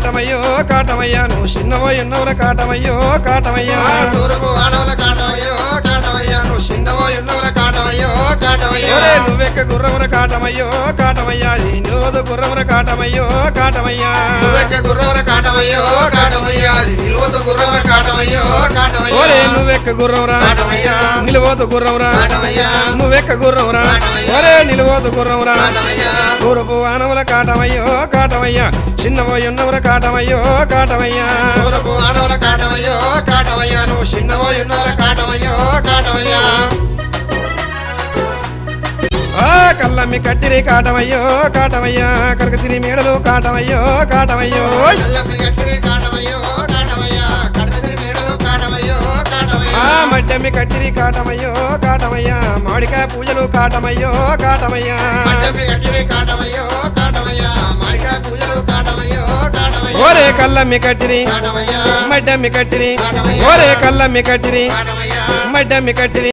కాటమయ్యో కాటమయ్యా నువ్వు చిన్నవోయి ఉన్నవర కాటమయ్యో కాటమయ్యా తూర్పు వాడవల కాటమయ్యో కాటమయ్యా నువ్వు చిన్నవోయి ఉన్నవర కాటమయ్యో కాటమయ్యా నువ్వెక్క గుర్రముర కాటమయ్యో కాటమయ్యా నిలువదు గుర్రముర కాటమయ్యో కాటమయ్యా నువ్వెక్క గుర్రవర కాటమయ్యో కాటమయ్యా నిలువదు గుర్రవర కాటమయ్యో కాటమయ్యా నువ్వెక్క గుర్రమురా కాటమయ్యా నిలువదు గుర్రమురా కాటమయ్యా నువ్వెక్క గుర్రమురా నిలువదు గుర్రమురా కాటమయ్యా తూర్పు వానముల కాటమయ్యో కాటమయ్యా చిన్నవోయి ఉన్నవర కాటమయ్యో కాటమయ్యా తూర్పు వాడవల కాటమయ్యో కాటమయ్యా నువ్వు చిన్నవోయి ఉన్నవర కాటమయ్యో కాటమయ్యా కల్లమ్మి కట్టిరి కాటమయ్యో కాటమయ్యా కరకసిరి మేడలు కాటమయ్యో కాటమయ్యో కల్లమ్మి కట్టిరి కాటమయ్యో కాటమయ్యా కడకసిరి మేడలు కాటమయ్యో కాటమయ్యా మడ్డమ్మి కట్టిరి కాటమయ్యో కాటమయ్యా మామిడికాయ పూజలు కాటమయ్యో కాటమయ్యా మడ్డమ్మి కట్టిరి కాటమయ్యో కాటమయ్యా మామిడికాయ పూజలు కాటమయ్యో కాటమయ్యా ఓరే కల్లమ్మి కట్టిరి కాటమయ్యా మడ్డమ్మి కట్టిరి ఓరే కల్లమ్మి కట్టిరి కాటమయ్యా మడ్డమ్మి కట్టిరి